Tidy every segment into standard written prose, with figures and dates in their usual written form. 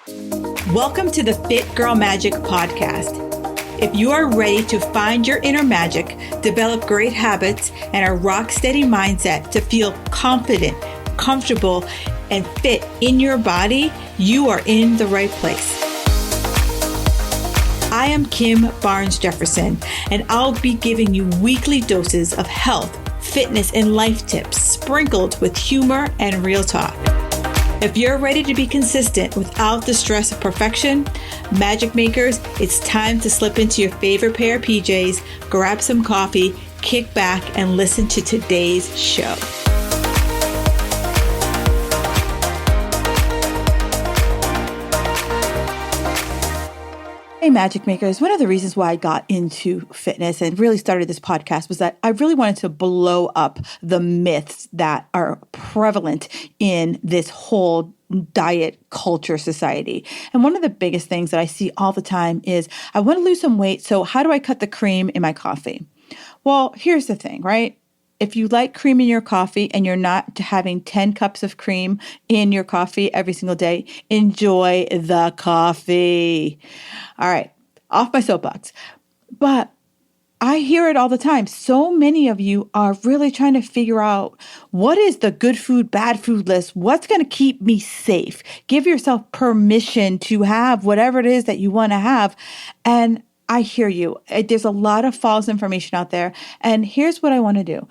Welcome to the Fit Girl Magic podcast. If you are ready to find your inner magic, develop great habits, and a rock steady mindset to feel confident, comfortable, and fit in your body, you are in the right place. I am Kim Barnes Jefferson, and I'll be giving you weekly doses of health, fitness, and life tips sprinkled with humor and real talk. If you're ready to be consistent without the stress of perfection, magic makers, it's time to slip into your favorite pair of PJs, grab some coffee, kick back, and listen to today's show. Hey, magic makers. One of the reasons why I got into fitness and really started this podcast was that I really wanted to blow up the myths that are prevalent in this whole diet culture society. And one of the biggest things that I see all the time is, I want to lose some weight, so how do I cut the cream in my coffee? Well, here's the thing, right? If you like cream in your coffee and you're not having 10 cups of cream in your coffee every single day, enjoy the coffee. All right, off my soapbox. But I hear it all the time. So many of you are really trying to figure out, what is the good food, bad food list? What's going to keep me safe? Give yourself permission to have whatever it is that you want to have. And I hear you. There's a lot of false information out there. And here's what I want to do.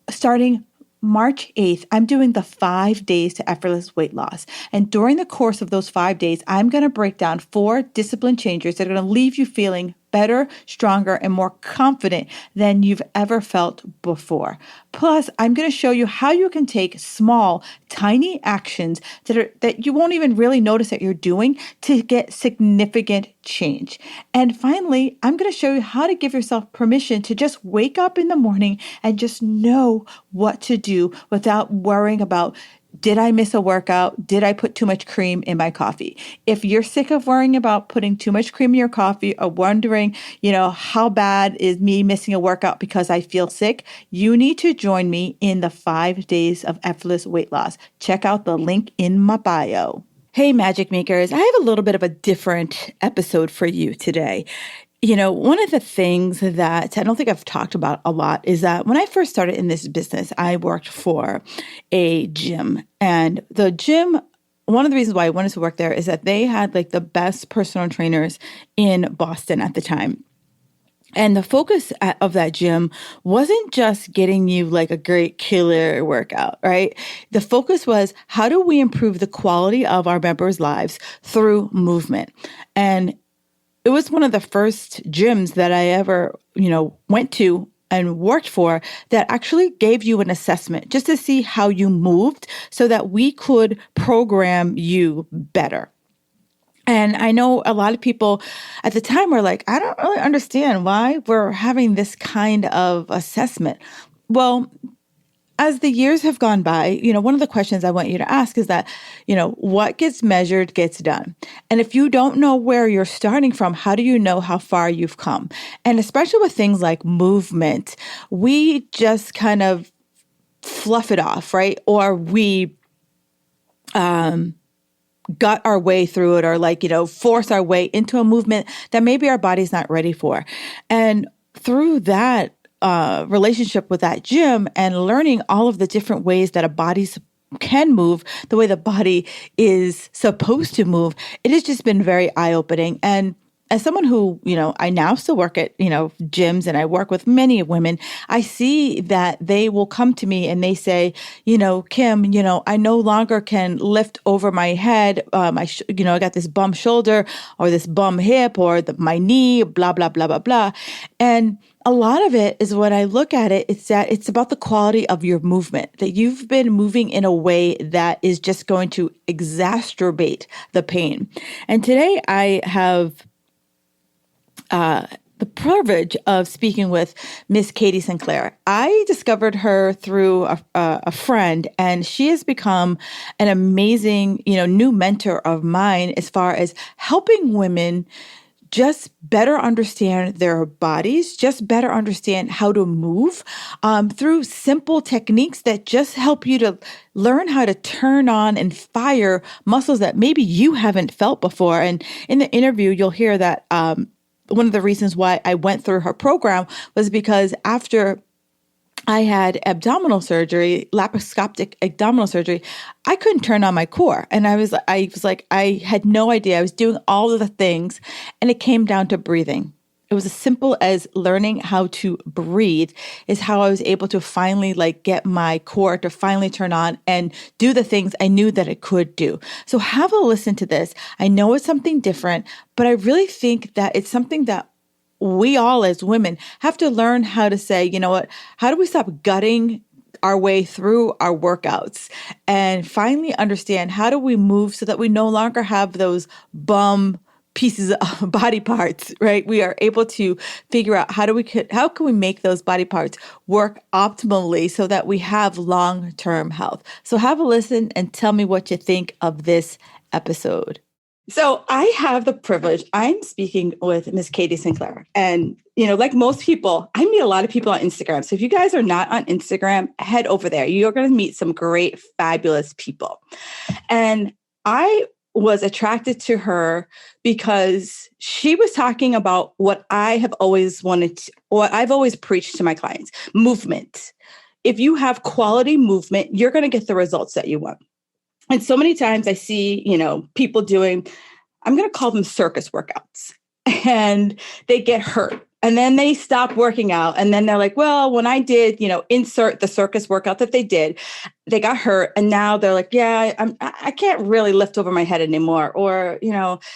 Starting March 8th, I'm doing the 5 days to effortless weight loss. And during the course of those 5 days, I'm going to break down 4 discipline changers that are going to leave you feeling better, stronger, and more confident than you've ever felt before. Plus, I'm going to show you how you can take small, tiny actions that you won't even really notice that you're doing to get significant change. And finally, I'm going to show you how to give yourself permission to just wake up in the morning and just know what to do without worrying about, did I miss a workout? Did I put too much cream in my coffee? If you're sick of worrying about putting too much cream in your coffee or wondering, how bad is me missing a workout because I feel sick, you need to join me in the 5 days of effortless weight loss. Check out the link in my bio. Hey, magic makers, I have a little bit of a different episode for you today. One of the things that I don't think I've talked about a lot is that when I first started in this business, I worked for a gym. And the gym, one of the reasons why I wanted to work there is that they had the best personal trainers in Boston at the time. And the focus of that gym wasn't just getting you a great killer workout, right? The focus was, how do we improve the quality of our members' lives through movement? And it was one of the first gyms that I ever, went to and worked for that actually gave you an assessment just to see how you moved so that we could program you better. And I know a lot of people at the time were like, I don't really understand why we're having this kind of assessment. Well, as the years have gone by, one of the questions I want you to ask is that, what gets measured gets done. And if you don't know where you're starting from, how do you know how far you've come? And especially with things like movement, we just kind of fluff it off, right? Or we gut our way through it, or force our way into a movement that maybe our body's not ready for. And through that relationship with that gym and learning all of the different ways that a body can move, the way the body is supposed to move, it has just been very eye-opening. And as someone who, I now still work at, gyms, and I work with many women, I see that they will come to me and they say, Kim, I no longer can lift over my head. I got this bum shoulder or this bum hip or my knee, blah, blah, blah, blah, blah. And a lot of it is, when I look at it, it's that it's about the quality of your movement, that you've been moving in a way that is just going to exacerbate the pain. And today I have the privilege of speaking with Miss Katie Sinclair. I discovered her through a friend, and she has become an amazing, new mentor of mine as far as helping women just better understand their bodies, just better understand how to move through simple techniques that just help you to learn how to turn on and fire muscles that maybe you haven't felt before. And in the interview, you'll hear that one of the reasons why I went through her program was because after I had abdominal surgery, laparoscopic abdominal surgery, I couldn't turn on my core. And I was like, I had no idea. I was doing all of the things, and it came down to breathing. It was as simple as learning how to breathe is how I was able to finally get my core to finally turn on and do the things I knew that it could do. So have a listen to this. I know it's something different, but I really think that it's something that we all as women have to learn how to say, you know what, how do we stop gutting our way through our workouts and finally understand how do we move so that we no longer have those bum pieces of body parts, right? We are able to figure out how can we make those body parts work optimally so that we have long-term health. So have a listen and tell me what you think of this episode. So I have the privilege, I'm speaking with Miss Katie Sinclair. And, like most people, I meet a lot of people on Instagram. So if you guys are not on Instagram, head over there. You're going to meet some great, fabulous people. And I was attracted to her because she was talking about what I have always what I've always preached to my clients, movement. If you have quality movement, you're going to get the results that you want. And so many times I see, people doing, I'm going to call them circus workouts, and they get hurt and then they stop working out. And then they're like, well, when I did, insert the circus workout that they did, they got hurt. And now they're like, yeah, I can't really lift over my head anymore. Or,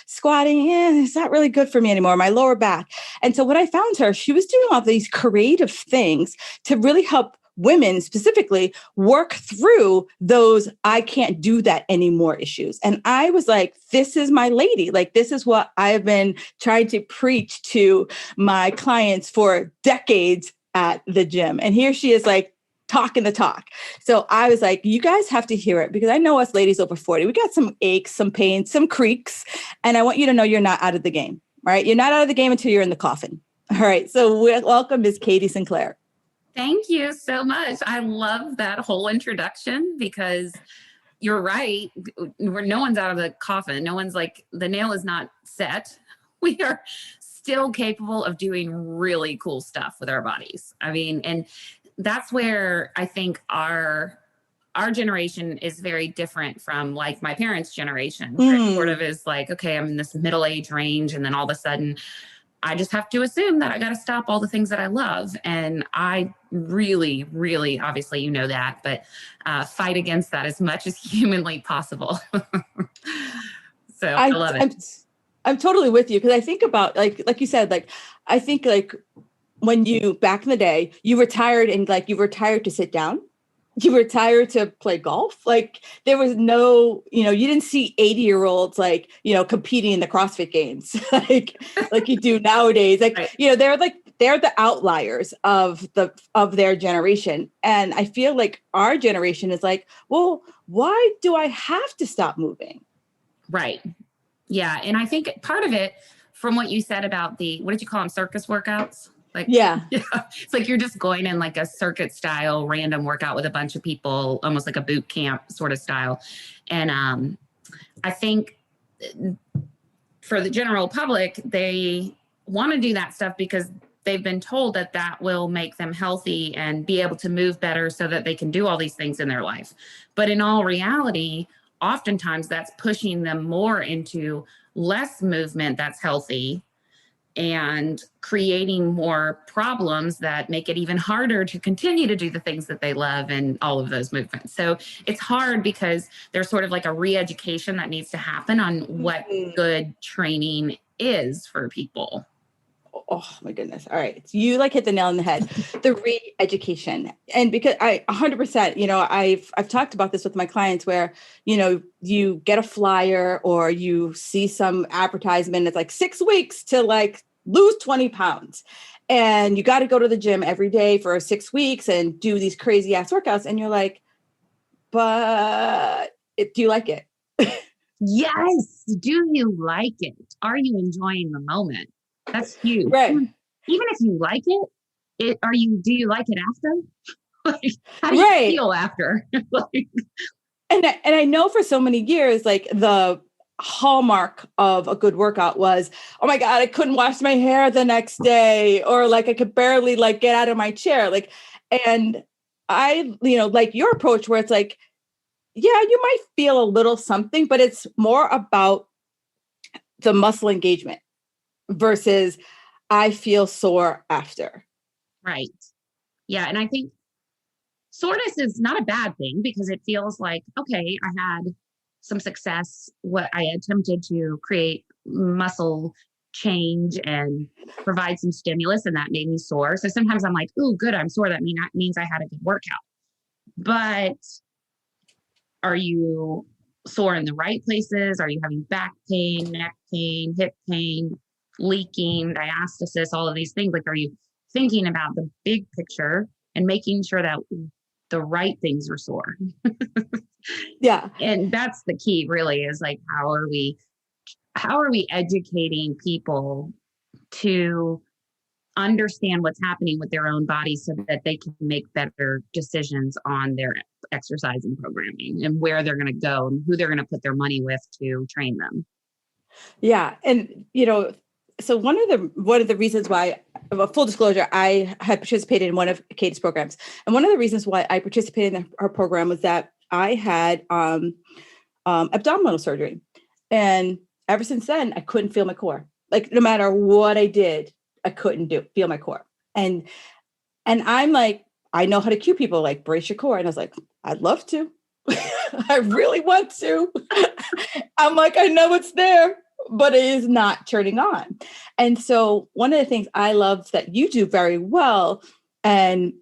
squatting, it's not really good for me anymore. My lower back. And so when I found her, she was doing all these creative things to really help women specifically work through those I can't do that anymore issues. And I was like, this is my lady. This is what I've been trying to preach to my clients for decades at the gym. And here she is talking the talk. So I was like, you guys have to hear it because I know us ladies over 40, we got some aches, some pains, some creaks. And I want you to know you're not out of the game, right? You're not out of the game until you're in the coffin. All right. So welcome Ms. Katie Sinclair. Thank you so much. I love that whole introduction because you're right. No one's out of the coffin. No one's the nail is not set. We are still capable of doing really cool stuff with our bodies. I mean, and that's where I think our generation is very different from my parents' generation. It sort of is okay, I'm in this middle age range. And then all of a sudden, I just have to assume that I got to stop all the things that I love. And I really, really, obviously, that, but fight against that as much as humanly possible. So I love it. I'm totally with you. Cause I think about like you said, I think when you, back in the day, you retired and you retired to sit down. You retired to play golf. There was no, you didn't see 80-year-olds competing in the CrossFit games like you do nowadays. Right. They're the outliers of their generation. And I feel like our generation is well, why do I have to stop moving? Right. Yeah. And I think part of it from what you said about what did you call them? Circus workouts? Yeah. It's you're just going in a circuit style random workout with a bunch of people, almost like a boot camp sort of style. And I think for the general public, they want to do that stuff because they've been told that will make them healthy and be able to move better so that they can do all these things in their life. But in all reality, oftentimes that's pushing them more into less movement that's healthy and creating more problems that make it even harder to continue to do the things that they love and all of those movements. So it's hard because there's sort of a re-education that needs to happen on what good training is for people. Oh my goodness. All right. You hit the nail on the head, the re-education. And because I 100%, I've talked about this with my clients where, you get a flyer or you see some advertisement. It's 6 weeks to lose 20 pounds. And you got to go to the gym every day for 6 weeks and do these crazy ass workouts. And you're like, but do you like it? Yes. Do you like it? Are you enjoying the moment? That's huge. Right. Even if you like do you like it after? Like, how do you Right. feel after? Like, And I know for so many years, like the hallmark of a good workout was, oh my God, I couldn't wash my hair the next day, or like I could barely like get out of my chair. Like, and I, like your approach where it's like, yeah, you might feel a little something, but it's more about the muscle engagement versus I feel sore after. right. Yeah. And I think soreness is not a bad thing because it feels like, okay, I had some success. What I attempted to create muscle change and provide some stimulus, and that made me sore. So sometimes I'm like, "Ooh, good, I'm sore. That means I had a good workout." But are you sore in the right places? Are you having back pain, neck pain, hip pain, leaking, diastasis, all of these things? Like, are you thinking about the big picture and making sure that the right things are sore? Yeah. And that's the key, really, is like, how are we educating people to understand what's happening with their own bodies so that they can make better decisions on their exercise and programming and where they're going to go and who they're going to put their money with to train them. Yeah. And, so one of the reasons why, well, full disclosure, I had participated in one of Katie's programs. And one of the reasons why I participated in her program was that I had abdominal surgery. And ever since then, I couldn't feel my core. Like no matter what I did, I couldn't feel my core. And I'm like, I know how to cue people, like brace your core. And I was like, I'd love to. I really want to. I'm like, I know it's there, but it is not turning on. And so one of the things I love that you do very well, and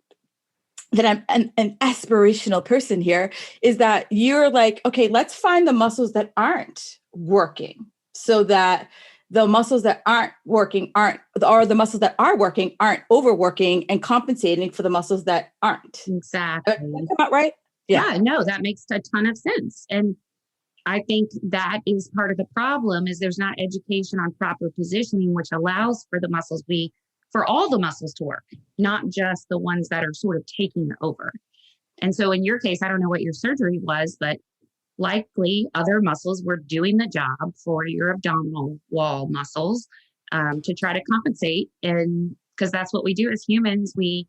that I'm an aspirational person here, is that you're like, okay, let's find the muscles that aren't working so that the muscles that aren't working or the muscles that are working aren't overworking and compensating for the muscles that aren't. Exactly. Come out right? Yeah, no, that makes a ton of sense. And I think that is part of the problem is there's not education on proper positioning, which allows for all the muscles to work, not just the ones that are sort of taking over. And so in your case, I don't know what your surgery was, but likely other muscles were doing the job for your abdominal wall muscles to try to compensate. And because that's what we do as humans, we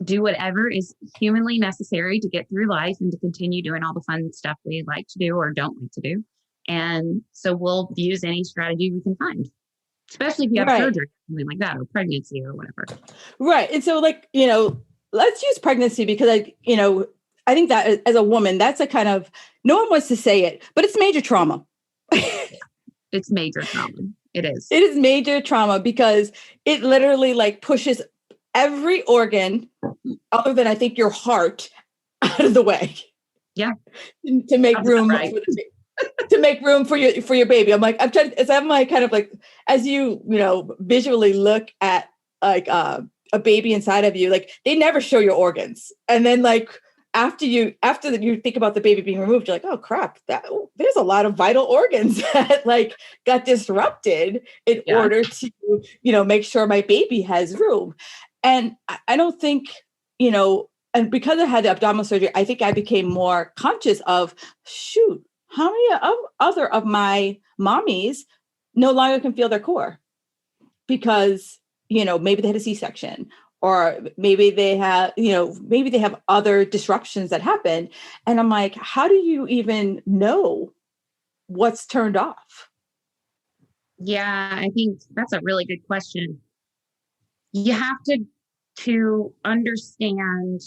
do whatever is humanly necessary to get through life and to continue doing all the fun stuff we like to do or don't like to do. And so we'll use any strategy we can find, especially if you have surgery, something like that, or pregnancy or whatever. Right. And so like, let's use pregnancy because I think that as a woman, that's a kind of, no one wants to say it, but it's major trauma. It's major trauma. It is. It is major trauma because it literally like pushes every organ other than I think your heart out of the way. Yeah. To make room to make room for your baby. I'm like, I'm like kind of like, as you visually look at like a baby inside of you, like they never show your organs. And then like after you think about the baby being removed, you're like, oh crap, there's a lot of vital organs that like got disrupted in order to, make sure my baby has room. And I don't think, and because I had the abdominal surgery, I think I became more conscious of, shoot, how many other of my mommies no longer can feel their core because, maybe they had a C-section or maybe they have, maybe they have other disruptions that happen. And I'm like, how do you even know what's turned off? Yeah, I think that's a really good question. You have to understand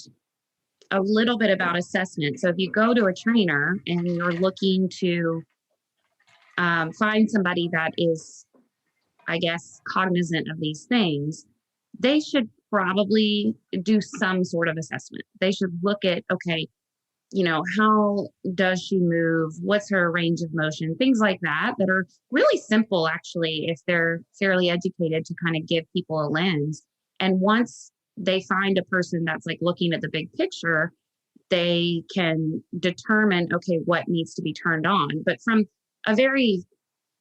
a little bit about assessment. So if you go to a trainer and you're looking to find somebody that is, I guess, cognizant of these things, they should probably do some sort of assessment. They should look at, okay, how does she move? What's her range of motion? Things like that are really simple, actually, if they're fairly educated to kind of give people a lens. And once they find a person that's like looking at the big picture, they can determine, okay, what needs to be turned on. But from a very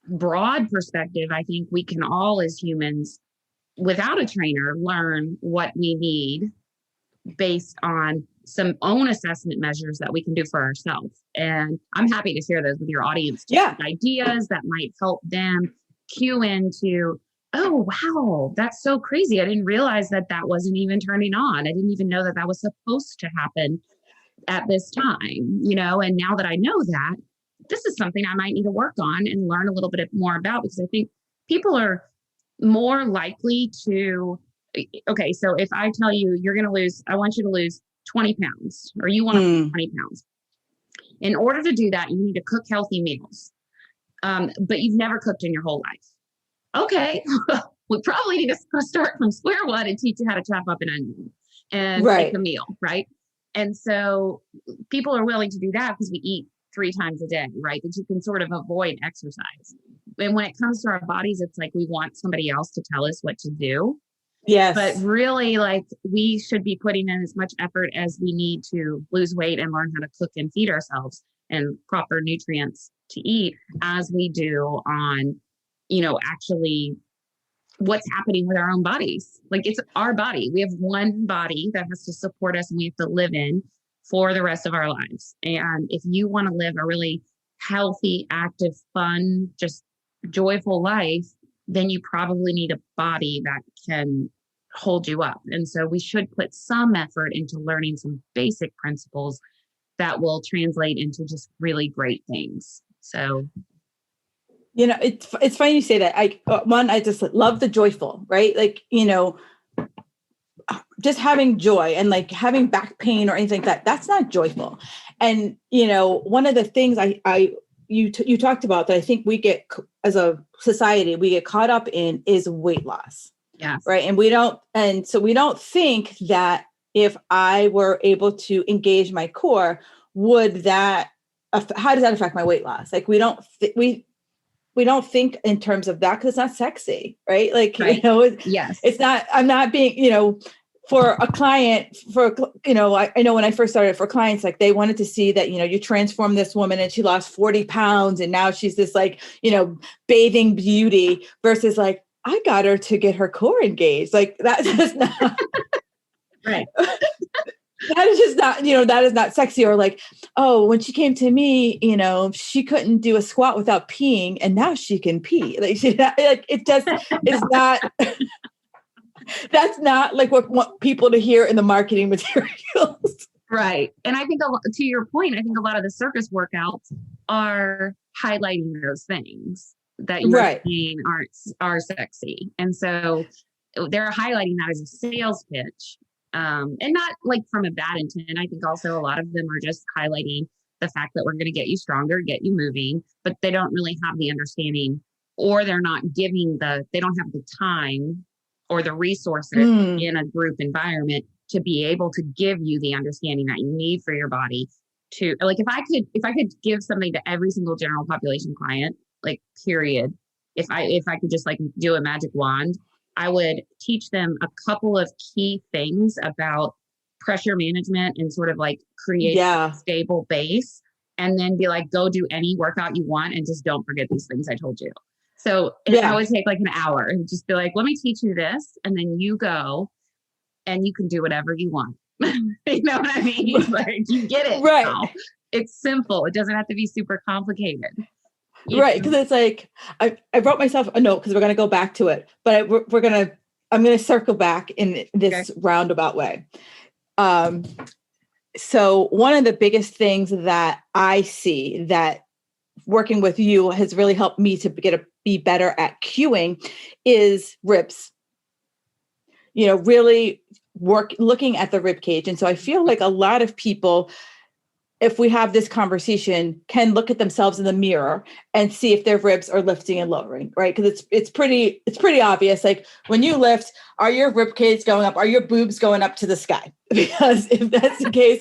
broad perspective, I think we can all as humans, without a trainer, learn what we need based on some own assessment measures that we can do for ourselves. And I'm happy to share those with your audience too. Yeah. Ideas that might help them cue into, oh, wow, that's so crazy. I didn't realize that that wasn't even turning on. I didn't even know that that was supposed to happen at this time, you know, and now that I know that, this is something I might need to work on and learn a little bit more about, because I think people are more likely to, okay, so if I tell you you're going to lose, I want you to lose 20 pounds, or you want to lose 20 pounds. In order to do that, you need to cook healthy meals. But you've never cooked in your whole life. Okay, we probably need to start from square one and teach you how to chop up an onion and make a meal, right? And so people are willing to do that because we eat 3 times a day, right? That you can sort of avoid exercise. And when it comes to our bodies, it's like we want somebody else to tell us what to do. Yes. But really, like, we should be putting in as much effort as we need to lose weight and learn how to cook and feed ourselves and proper nutrients to eat as we do on, you know, actually what's happening with our own bodies. Like, it's our body. We have one body that has to support us and we have to live in for the rest of our lives. And if you want to live a really healthy, active, fun, just joyful life, then you probably need a body that can hold you up. And so we should put some effort into learning some basic principles that will translate into just really great things. So, you know, it's funny you say that. I just love the joyful, right? Like, you know, just having joy and like having back pain or anything like that, that's not joyful. And, you know, one of the things you talked about that I think we get as a society, we get caught up in is weight loss. Yeah. Right. And so we don't think that if I were able to engage my core, how does that affect my weight loss? Like we don't think in terms of that because it's not sexy, right? Like, right. You know, yes, it's not, I'm not being, you know, for a client, you know, I know when I first started for clients, like they wanted to see that, you know, you transform this woman and she lost 40 pounds and now she's this like, you know, bathing beauty versus like, I got her to get her core engaged. Like that is not right. That is just not, you know, that is not sexy. Or like, oh, when she came to me, you know, she couldn't do a squat without peeing and now she can pee. Like, it's not, that's not like what we want people to hear in the marketing materials. Right. And I think to your point, I think a lot of the circus workouts are highlighting those things that you're saying aren't sexy. And so they're highlighting that as a sales pitch. And not like from a bad intent. I think also a lot of them are just highlighting the fact that we're going to get you stronger, get you moving, but they don't really have the understanding, or they're not giving they don't have the time or the resources in a group environment to be able to give you the understanding that you need for your body to, like, if I could give something to every single general population client, like period, if I could just like do a magic wand, I would teach them a couple of key things about pressure management and sort of like create a stable base, and then be like, go do any workout you want and just don't forget these things I told you. So I would take like an hour and just be like, let me teach you this. And then you go and you can do whatever you want. You know what I mean? Like, you get it. Right. Now. It's simple. It doesn't have to be super complicated. Right. Because it's like, I wrote myself a note because we're going to go back to it, but I'm going to circle back in this roundabout way. So one of the biggest things that I see that working with you has really helped me to be better at cueing is ribs. You know, really looking at the rib cage. And so I feel like a lot of people, if we have this conversation, can look at themselves in the mirror and see if their ribs are lifting and lowering, right? Because it's pretty obvious. Like when you lift, are your rib cage going up? Are your boobs going up to the sky? Because if that's the case,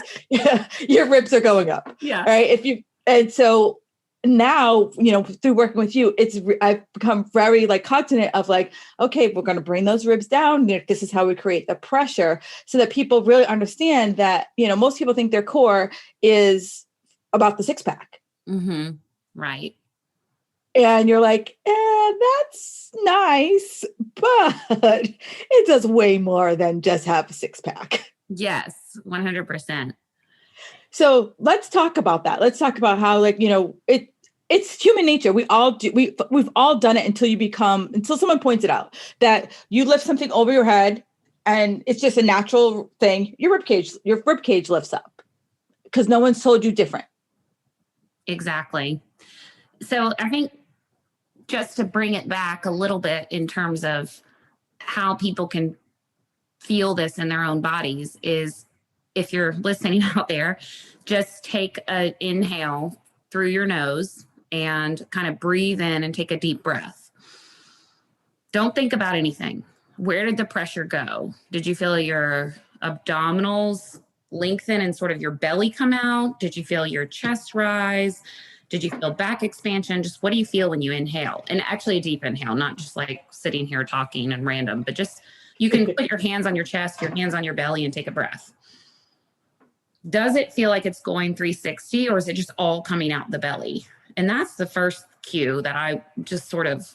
your ribs are going up. Yeah. Right. And so now, you know, through working with you, I've become very like confident of like, okay, we're going to bring those ribs down. This is how we create the pressure so that people really understand that, you know, most people think their core is about the 6-pack. Mm-hmm. Right. And you're like, that's nice, but it does way more than just have a six pack. Yes, 100%. So let's talk about that. Let's talk about how, like, it's human nature. We all do. We've all done it until someone points it out that you lift something over your head and it's just a natural thing. Your rib cage lifts up because no one's told you different. Exactly. So I think just to bring it back a little bit in terms of how people can feel this in their own bodies is, if you're listening out there, just take an inhale through your nose and kind of breathe in and take a deep breath. Don't think about anything. Where did the pressure go? Did you feel your abdominals lengthen and sort of your belly come out? Did you feel your chest rise? Did you feel back expansion? Just what do you feel when you inhale? And actually a deep inhale, not just like sitting here talking and random, but just you can put your hands on your chest, your hands on your belly, and take a breath. Does it feel like it's going 360, or is it just all coming out the belly? And that's the first cue that I just sort of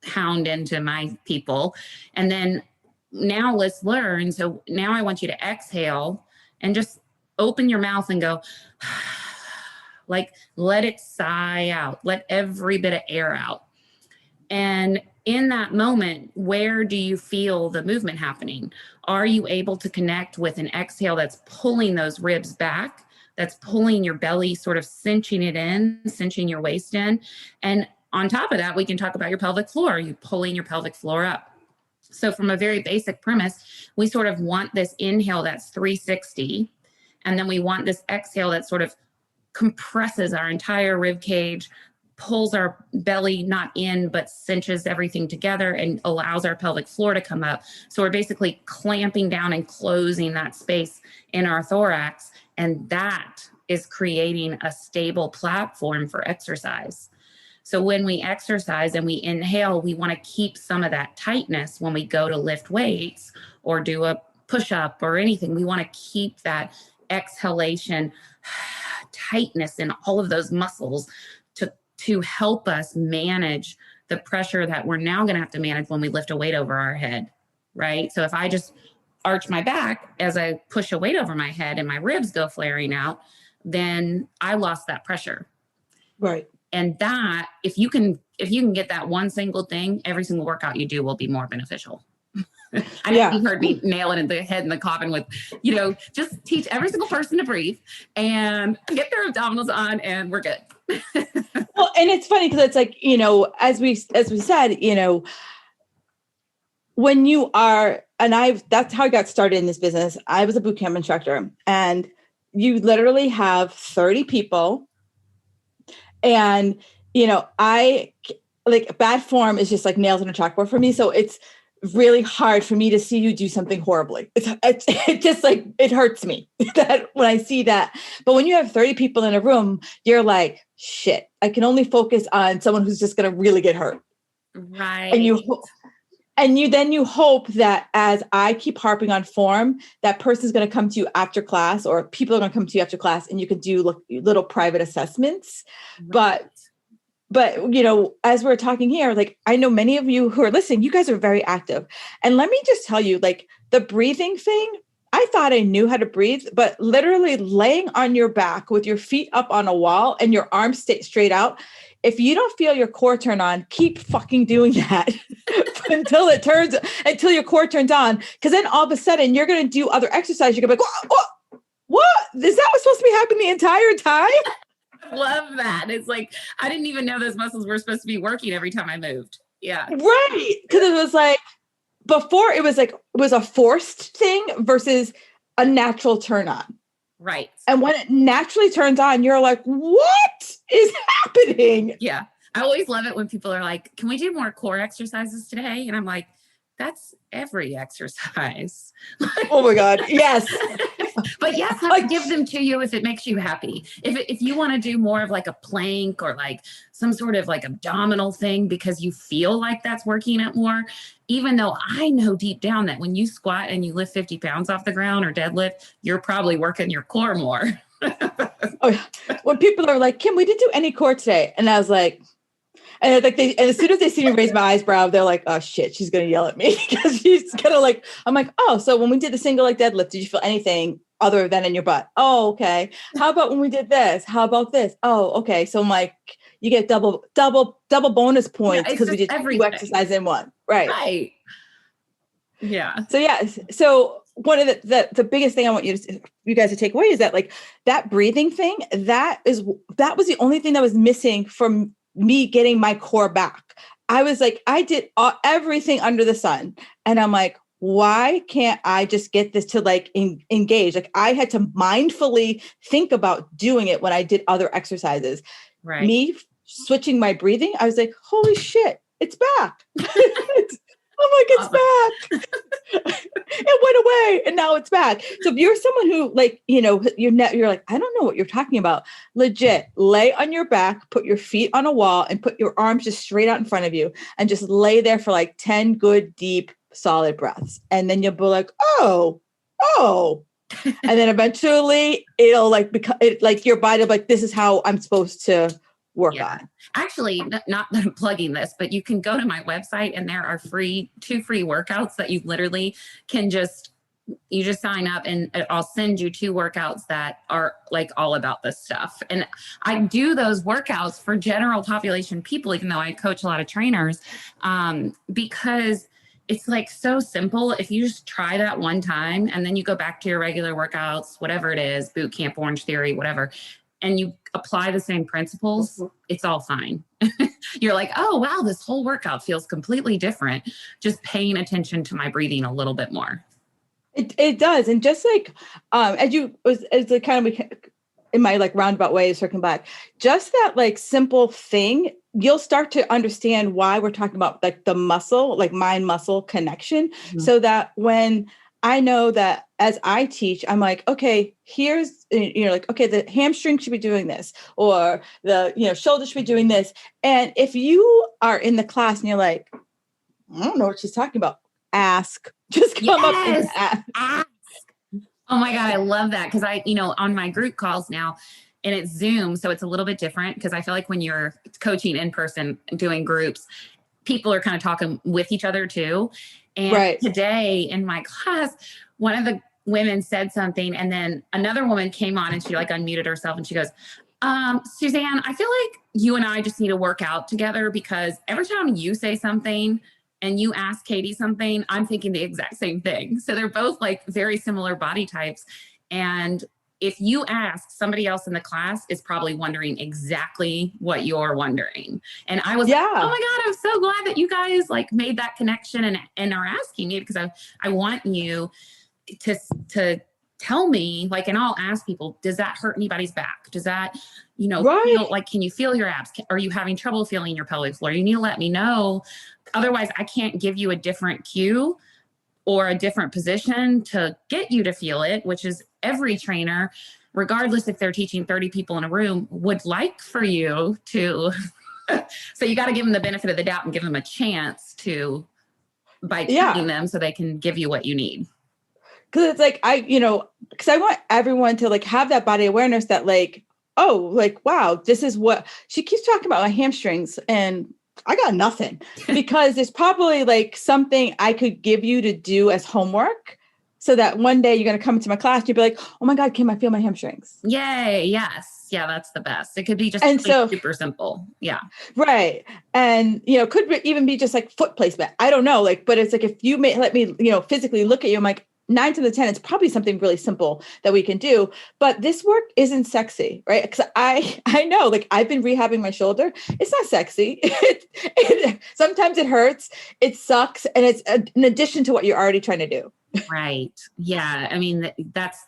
hound into my people. And then now let's learn. So now I want you to exhale and just open your mouth and go, like, let it sigh out, let every bit of air out. And in that moment, where do you feel the movement happening? Are you able to connect with an exhale that's pulling those ribs back, that's pulling your belly, sort of cinching it in, cinching your waist in? And on top of that, we can talk about your pelvic floor. Are you pulling your pelvic floor up? So from a very basic premise, we sort of want this inhale that's 360, and then we want this exhale that sort of compresses our entire rib cage, pulls our belly not in, but cinches everything together and allows our pelvic floor to come up. So we're basically clamping down and closing that space in our thorax. And that is creating a stable platform for exercise. So when we exercise and we inhale, we want to keep some of that tightness when we go to lift weights or do a push-up or anything. We want to keep that exhalation tightness in all of those muscles to help us manage the pressure that we're now going to have to manage when we lift a weight over our head, right? So if I just arch my back as I push a weight over my head and my ribs go flaring out, then I lost that pressure. Right. And that, if you can get that one single thing, every single workout you do will be more beneficial. I know you heard me nail it in the head in the coffin with, just teach every single person to breathe and get their abdominals on and we're good. Well, and it's funny because it's like, as we said, when you are, and that's how I got started in this business. I was a boot camp instructor, and you literally have 30 people, and, I like bad form is just like nails on a chalkboard for me. So it's really hard for me to see you do something horribly. It just like, it hurts me that when I see that. But when you have 30 people in a room, you're like, shit, I can only focus on someone who's just going to really get hurt. Right. And you hope that as I keep harping on form, that person's going to come to you after class, or people are going to come to you after class, and you can do little private assessments. Right. But, as we're talking here, like, I know many of you who are listening, you guys are very active. And let me just tell you, like, the breathing thing, I thought I knew how to breathe, but literally laying on your back with your feet up on a wall and your arms straight out, if you don't feel your core turn on, keep fucking doing that until your core turns on. Because then all of a sudden you're going to do other exercise. You're going to be like, what? Is that what's supposed to be happening the entire time? Love that. It's like, I didn't even know those muscles were supposed to be working every time I moved. Yeah. Right. Because it was like, before it was a forced thing versus a natural turn on. Right. And when it naturally turns on, you're like, what is happening? Yeah. I always love it when people are like, can we do more core exercises today? And I'm like, that's every exercise. Oh my God. Yes. But yes, I would give them to you if it makes you happy. If you want to do more of like a plank or like some sort of like abdominal thing because you feel like that's working out more, even though I know deep down that when you squat and you lift 50 pounds off the ground or deadlift, you're probably working your core more. When people are like, Kim, we didn't do any core today. And I was like, And like and as soon as they see me raise my eyebrow, they're like, oh shit, she's going to yell at me because she's going to like, I'm like, oh, so when we did the single leg deadlift, did you feel anything other than in your butt? Oh, okay. How about when we did this? How about this? Oh, okay. So I'm like, you get double bonus points because we did everything. 2 exercises in one. Right. Right. Yeah. So so one of the biggest thing I want you guys to take away is that like that breathing thing, that was the only thing that was missing from me getting my core back. I was like, I did everything under the sun. And I'm like, why can't I just get this to like engage? Like I had to mindfully think about doing it when I did other exercises. Right. Me switching my breathing, I was like, holy shit, it's back. I'm like, it's back. It went away and now it's back. So if you're someone who like, you know, you're like, I don't know what you're talking about. Legit, lay on your back, put your feet on a wall and put your arms just straight out in front of you and just lay there for like 10 good, deep, solid breaths. And then you'll be like, oh. And then eventually it'll like become like your body will be like, this is how I'm supposed to work on. Actually, not that I'm plugging this, but you can go to my website and there are 2 free workouts that you literally can just sign up and I'll send you 2 workouts that are like all about this stuff. And I do those workouts for general population people, even though I coach a lot of trainers, because it's like so simple. If you just try that one time and then you go back to your regular workouts, whatever it is, boot camp, Orange Theory, whatever, and you apply the same principles, it's all fine. You're like, oh, wow, this whole workout feels completely different. Just paying attention to my breathing a little bit more. It does. And just like, as the kind of, in my like roundabout way of circling back, just that like simple thing, you'll start to understand why we're talking about like the muscle, like mind muscle connection. Mm-hmm. So that when I know that as I teach, I'm like, okay, here's, you know, like, okay, the hamstring should be doing this, or the, you know, shoulder should be doing this. And if you are in the class and you're like, I don't know what she's talking about, just come up and ask. Oh my God, I love that. Cause on my group calls now, and it's Zoom, so it's a little bit different because I feel like when you're coaching in person, doing groups, people are kind of talking with each other too. And today in my class, one of the women said something and then another woman came on and she like unmuted herself and she goes, Suzanne, I feel like you and I just need to work out together because every time you say something and you ask Katie something, I'm thinking the exact same thing. So they're both like very similar body types. And if you ask, somebody else in the class is probably wondering exactly what you're wondering. And I was like, oh my God, I'm so glad that you guys like made that connection and are asking me because I want you to tell me, like, and I'll ask people, does that hurt anybody's back? Does that, feel like, can you feel your abs? Are you having trouble feeling your pelvic floor? You need to let me know. Otherwise I can't give you a different cue or a different position to get you to feel it, which is every trainer, regardless if they're teaching 30 people in a room, would like for you to. So you got to give them the benefit of the doubt and give them a chance to, by training them so they can give you what you need. Because it's like, because I want everyone to like have that body awareness that like, oh, like, wow, this is what she keeps talking about, my hamstrings, and I got nothing because there's probably like something I could give you to do as homework so that one day you're going to come into my class and you'll be like, oh my God, can I feel my hamstrings? Yay. Yes. Yeah. That's the best. It could be just super simple. Yeah. Right. And, could even be just like foot placement. I don't know. Like, but it's like, if you let me, physically look at you, I'm like, 9 to 10, it's probably something really simple that we can do, but this work isn't sexy, right? Because I know, like, I've been rehabbing my shoulder. It's not sexy. Sometimes it hurts. It sucks. And it's in addition to what you're already trying to do. Right. Yeah. I mean, that's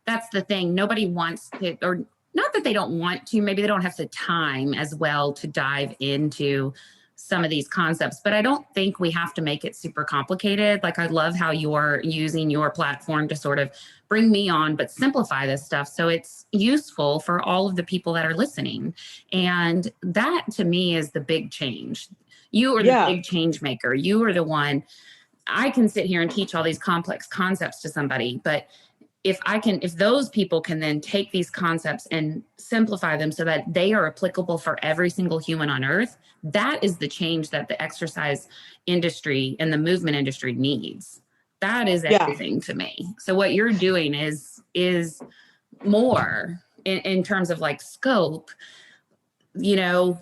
the thing. Nobody wants to, or not that they don't want to, maybe they don't have the time as well to dive into some of these concepts, but I don't think we have to make it super complicated. Like, I love how you're using your platform to sort of bring me on, but simplify this stuff so it's useful for all of the people that are listening. And that to me is the big change. You are the big change maker. You are the one. I can sit here and teach all these complex concepts to somebody, but if those people can then take these concepts and simplify them so that they are applicable for every single human on earth, that is the change that the exercise industry and the movement industry needs. That is everything to me. So what you're doing is more in terms of like scope, you know,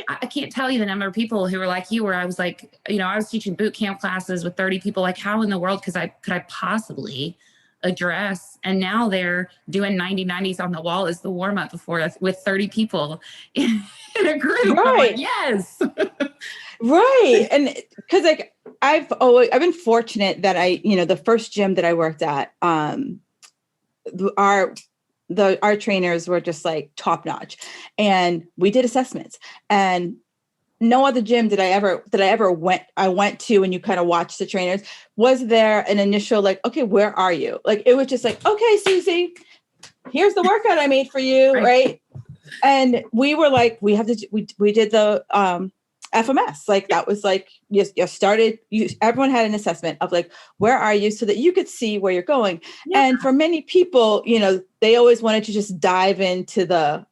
I can't tell you the number of people who are like you, where I was like, you know, I was teaching boot camp classes with 30 people, like how in the world could I possibly address? And now they're doing 90-90s on the wall as the warm up before with 30 people in a group. Right. I'm like, yes. Right. And because like I've been fortunate that the first gym that I worked at, our trainers were just like top notch, and we did assessments, and no other gym did I ever went to, and you kind of watch the trainers, was there an initial like, okay, where are you? Like, it was just like, okay, Susie, here's the workout I made for you. Right. And we were like, we did the, FMS. Like that was like, everyone had an assessment of like, where are you, so that you could see where you're going. Yeah. And for many people, they always wanted to just dive into the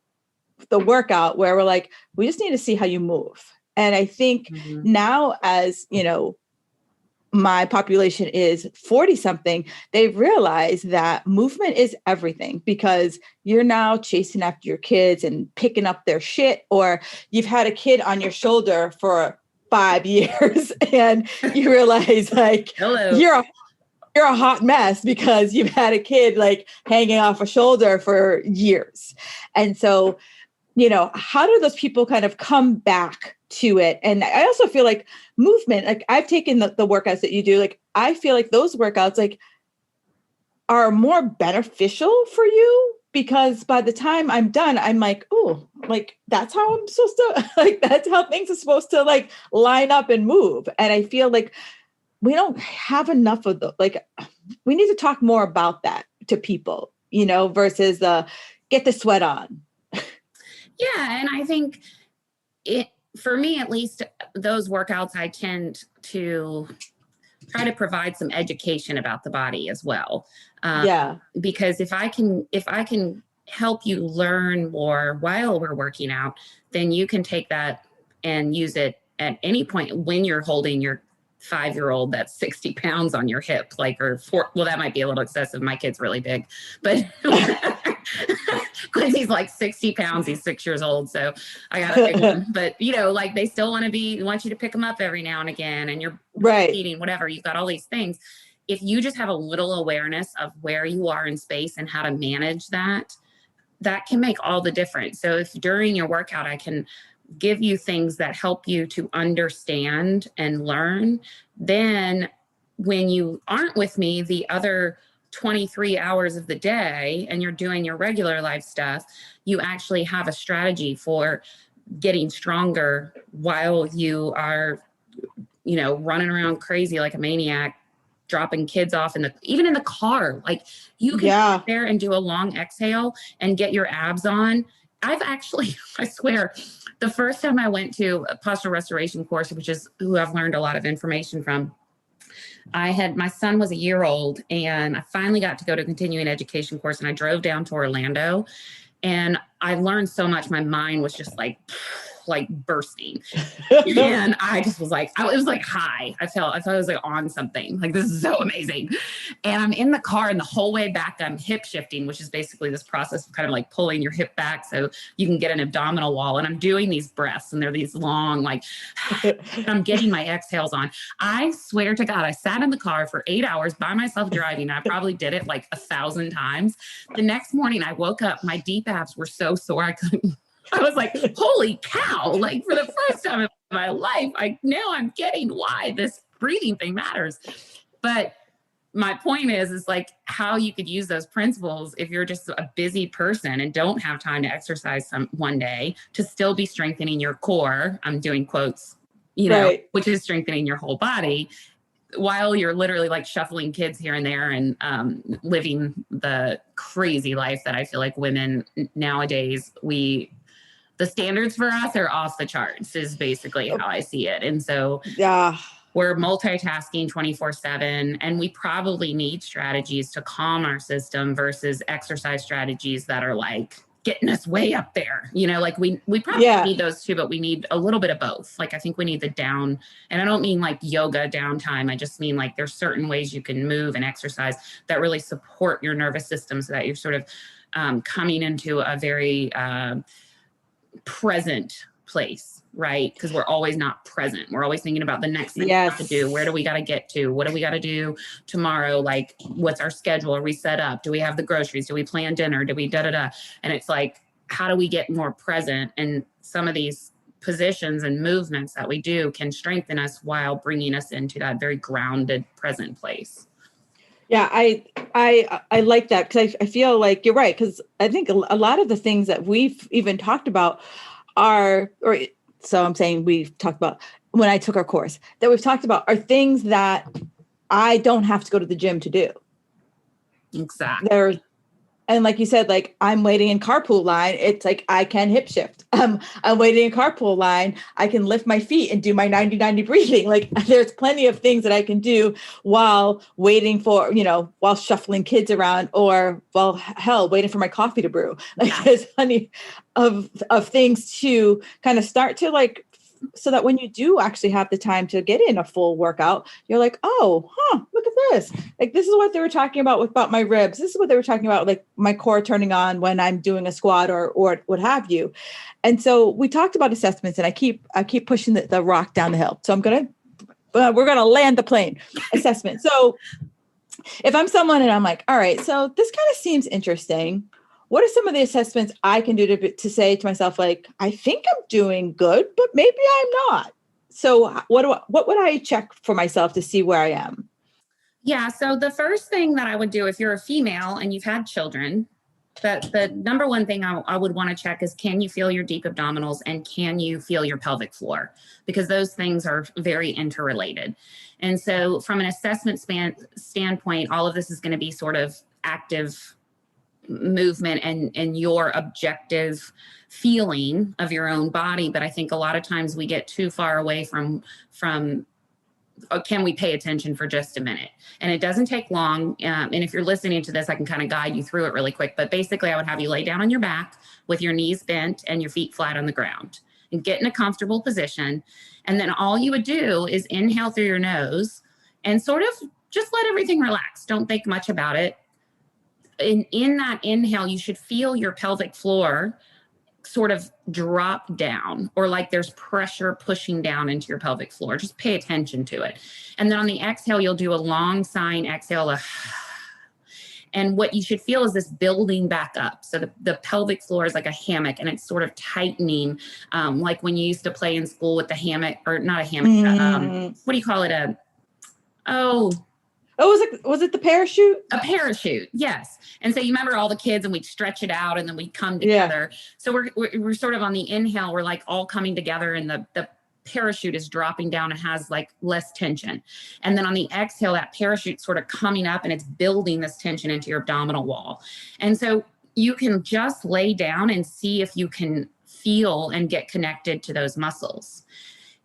workout, where we're like, we just need to see how you move. And I think now, as my population is 40 something, they've realized that movement is everything, because you're now chasing after your kids and picking up their shit, or you've had a kid on your shoulder for 5 years and you realize like, hello, you're a hot mess because you've had a kid like hanging off a shoulder for years. And so, how do those people kind of come back to it? And I also feel like movement, like I've taken the workouts that you do, like I feel like those workouts like are more beneficial for you, because by the time I'm done, I'm like, oh, like that's how I'm supposed to, like that's how things are supposed to like line up and move. And I feel like we don't have enough of like, we need to talk more about that to people, versus the get the sweat on. Yeah. And I think for me, at least, those workouts, I tend to try to provide some education about the body as well. Because if I can help you learn more while we're working out, then you can take that and use it at any point when you're holding your 5-year-old that's 60 pounds on your hip, well, that might be a little excessive. My kid's really big, but Quincy's like 60 pounds. He's 6 years old. So I got a big one, but like they still want you to pick them up every now and again, and you're eating, whatever. You've got all these things. If you just have a little awareness of where you are in space and how to manage that can make all the difference. So if during your workout, I can give you things that help you to understand and learn, then when you aren't with me the other 23 hours of the day and you're doing your regular life stuff, you actually have a strategy for getting stronger while you are, running around crazy like a maniac, dropping kids off even in the car. Like you can sit there and do a long exhale and get your abs on. I swear, the first time I went to a postural restoration course, which is who I've learned a lot of information from, my son was a year old, and I finally got to go to a continuing education course, and I drove down to Orlando, and I learned so much. My mind was just like bursting. And I just was like, it was like high. I thought I was like on something, like this is so amazing. And I'm in the car, and the whole way back I'm hip shifting, which is basically this process of kind of like pulling your hip back so you can get an abdominal wall. And I'm doing these breaths, and they're these long, like, I'm getting my exhales on. I swear to God, I sat in the car for 8 hours by myself driving. I probably did it like 1,000 times. The next morning I woke up, my deep abs were so sore I was like, holy cow, like for the first time in my life, now I'm getting why this breathing thing matters. But my point is like how you could use those principles if you're just a busy person and don't have time to exercise one day to still be strengthening your core. I'm doing quotes, which is strengthening your whole body while you're literally like shuffling kids here and there and living the crazy life that I feel like women nowadays, the standards for us are off the charts is basically how I see it. And so we're multitasking 24/7, and we probably need strategies to calm our system versus exercise strategies that are like getting us way up there. Like we probably need those too, but we need a little bit of both. Like I think we need the down, and I don't mean like yoga downtime. I just mean like there's certain ways you can move and exercise that really support your nervous system so that you're sort of coming into a very present place, right? Because we're always not present. We're always thinking about the next thing we have to do. Where do we got to get to? What do we got to do tomorrow? Like, what's our schedule? Are we set up? Do we have the groceries? Do we plan dinner? Do we da-da-da? And it's like, how do we get more present? And some of these positions and movements that we do can strengthen us while bringing us into that very grounded, present place. Yeah, I like that, because I feel like you're right, because I think a lot of the things that we've even talked about so I'm saying we've talked about when I took our course, that we've talked about are things that I don't have to go to the gym to do. Exactly. And like you said, like I'm waiting in carpool line. It's like I can hip shift. I'm waiting in carpool line. I can lift my feet and do my 90-90 breathing. Like there's plenty of things that I can do while waiting for, while shuffling kids around, or waiting for my coffee to brew. Like there's plenty of things to kind of start to like, so that when you do actually have the time to get in a full workout, you're like, look at this. Like, this is what they were talking about my ribs. This is what they were talking about, like my core turning on when I'm doing a squat or what have you. And so we talked about assessments, and I keep pushing the rock down the hill. So we're going to land the plane. Assessment. So if I'm someone and I'm like, all right, so this kind of seems interesting. What are some of the assessments I can do to say to myself, like, I think I'm doing good, but maybe I'm not. So what would I check for myself to see where I am? Yeah. So the first thing that I would do, if you're a female and you've had children, the number one thing I would want to check is, can you feel your deep abdominals and can you feel your pelvic floor? Because those things are very interrelated. And so from an assessment standpoint, all of this is going to be sort of active movement and your objective feeling of your own body. But I think a lot of times we get too far away from can we pay attention for just a minute? And it doesn't take long. And if you're listening to this, I can kind of guide you through it really quick. But basically, I would have you lay down on your back with your knees bent and your feet flat on the ground, and get in a comfortable position. And then all you would do is inhale through your nose and sort of just let everything relax. Don't think much about it. In that inhale, you should feel your pelvic floor sort of drop down, or like there's pressure pushing down into your pelvic floor. Just pay attention to it. And then on the exhale, you'll do a long sign exhale. And what you should feel is this building back up. So the pelvic floor is like a hammock, and it's sort of tightening, like when you used to play in school with the hammock, or not a hammock. What do you call it? Was it the parachute? A parachute, yes. And so you remember all the kids, and we'd stretch it out, and then we'd come together. Yeah. So we're sort of on the inhale, we're like all coming together, and the parachute is dropping down and has like less tension. And then on the exhale, that parachute sort of coming up, and it's building this tension into your abdominal wall. And so you can just lay down and see if you can feel and get connected to those muscles.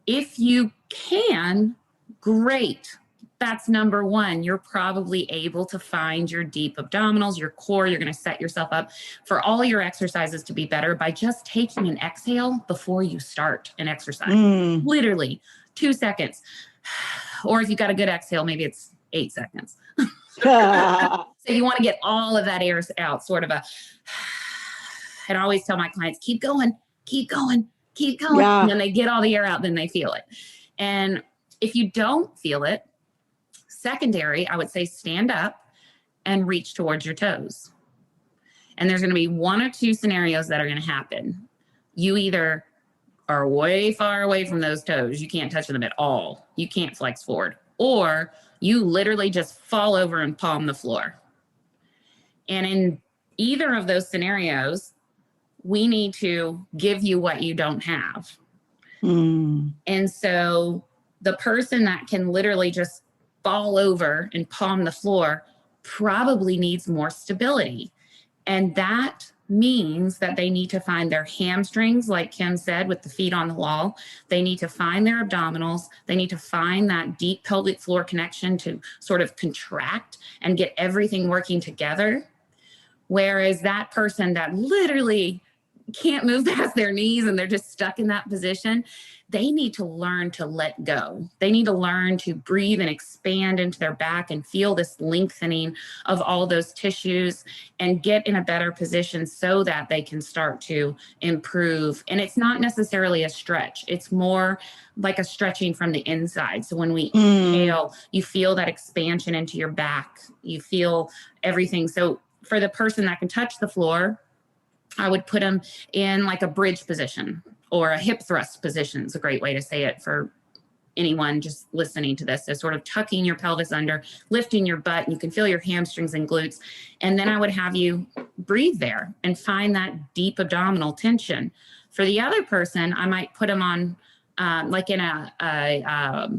If you can, great. That's number one. You're probably able to find your deep abdominals, your core. You're going to set yourself up for all your exercises to be better by just taking an exhale before you start an exercise. Literally 2 seconds. Or if you got a good exhale, maybe it's 8 seconds. So you want to get all of that air out, sort of and I always tell my clients, keep going, keep going, keep going. Yeah. And then they get all the air out, then they feel it. And if you don't feel it, secondary, I would say stand up and reach towards your toes. And there's going to be one or two scenarios that are going to happen. You either are way far away from those toes, you can't touch them at all, you can't flex forward, or you literally just fall over and palm the floor. And in either of those scenarios, we need to give you what you don't have. And so the person that can literally just fall over and palm the floor probably needs more stability. And that means that they need to find their hamstrings, like Kim said, with the feet on the wall. They need to find their abdominals. They need to find that deep pelvic floor connection to sort of contract and get everything working together. Whereas that person that literally can't move past their knees and they're just stuck in that position, they need to learn to let go. They need to learn to breathe and expand into their back and feel this lengthening of all those tissues and get in a better position so that they can start to improve. And it's not necessarily a stretch. It's more like a stretching from the inside. So when we inhale, you feel that expansion into your back. You feel everything. So for the person that can touch the floor, I would put them in like a bridge position or a hip thrust position. It's a great way to say it for anyone just listening to this. So sort of tucking your pelvis under, lifting your butt, and you can feel your hamstrings and glutes. And then I would have you breathe there and find that deep abdominal tension. For the other person, I might put them on like in I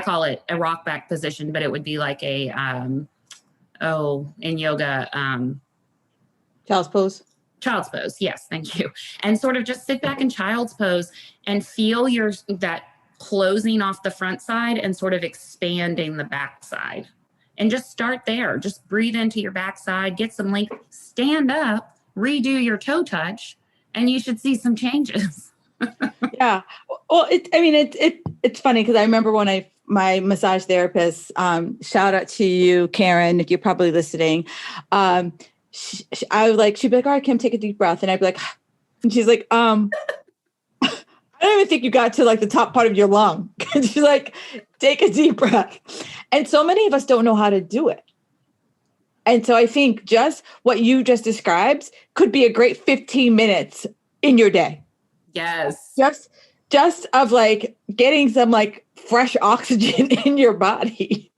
call it a rock back position, but it would be like a, in yoga. Child's pose. Child's pose. Yes. Thank you. And sort of just sit back in child's pose and feel that closing off the front side and sort of expanding the back side. And just start there. Just breathe into your back side, get some length, stand up, redo your toe touch, and you should see some changes. Yeah. Well, it's funny because I remember when my massage therapist, shout out to you, Karen, if you're probably listening. She'd be like, all right, Kim, take a deep breath. And I'd be like, and she's like, I don't even think you got to like the top part of your lung. And she's like, take a deep breath. And so many of us don't know how to do it. And so I think just what you just described could be a great 15 minutes in your day. Yes. Just of like getting some like fresh oxygen in your body.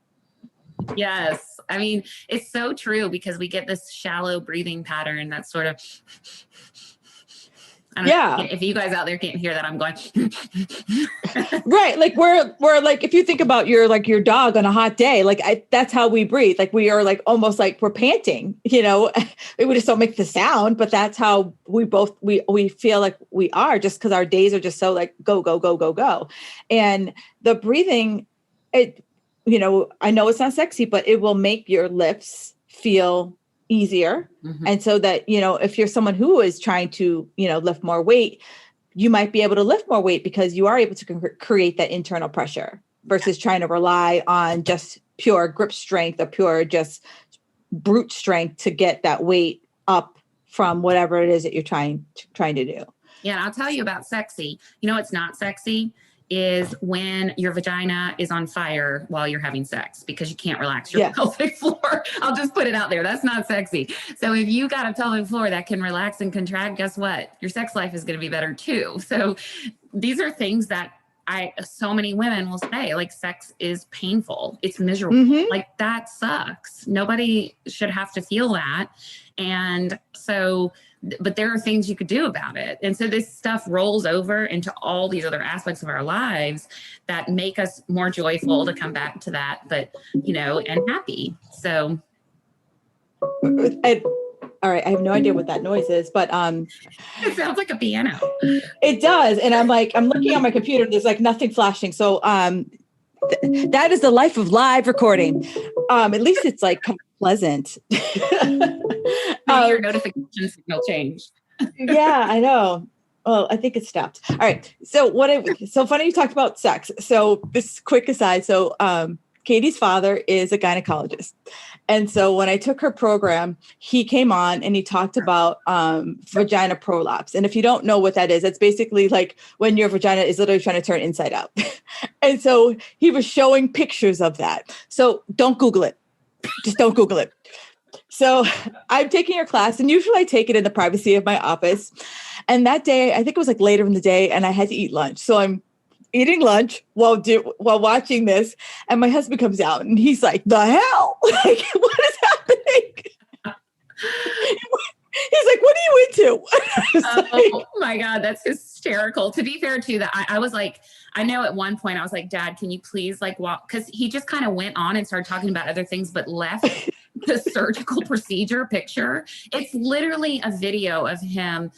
Yes. I mean, it's so true because we get this shallow breathing pattern that's sort of, I don't know if you guys out there can't hear that, I'm going. Right. Like we're like, if you think about your dog on a hot day, like that's how we breathe. Like we are like, almost like we're panting, we just don't make the sound, but that's how we feel like we are, just because our days are just so like go, go, go, go, go. And the breathing, I know it's not sexy, but it will make your lifts feel easier. Mm-hmm. And so that, if you're someone who is trying to, lift more weight, you might be able to lift more weight because you are able to create that internal pressure versus trying to rely on just pure grip strength or pure just brute strength to get that weight up from whatever it is that you're trying to do. Yeah. And I'll tell you about sexy. It's not sexy is when your vagina is on fire while you're having sex because you can't relax your pelvic floor. I'll just put it out there. That's not sexy. So if you got a pelvic floor that can relax and contract, guess what? Your sex life is going to be better too. So these are things that so many women will say, like, sex is painful. It's miserable. Mm-hmm. Like, that sucks. Nobody should have to feel that. And so, but there are things you could do about it. And so this stuff rolls over into all these other aspects of our lives that make us more joyful to come back to that, but, and happy. So. All right. I have no idea what that noise is, but it sounds like a piano. It does. And I'm looking at my computer and there's like nothing flashing. So that is the life of live recording. At least it's like pleasant. Your notification signal changed. Yeah, I know. Well, I think it stopped. All right. So so funny you talked about sex. So this quick aside. So Katie's father is a gynecologist. And so when I took her program, he came on and he talked about vagina prolapse. And if you don't know what that is, it's basically like when your vagina is literally trying to turn inside out. And so he was showing pictures of that. So don't Google it. Just don't Google it. So I'm taking your class, and usually I take it in the privacy of my office. And that day, I think it was like later in the day, and I had to eat lunch. So I'm eating lunch while watching this, and my husband comes out and he's like, "The hell? Like, what is happening?" He's like, "What are you into?" Oh my God, that's hysterical. To be fair too, that I was like, I know at one point I was like, "Dad, can you please like walk?" Because he just kind of went on and started talking about other things, but left the surgical procedure picture. It's literally a video of him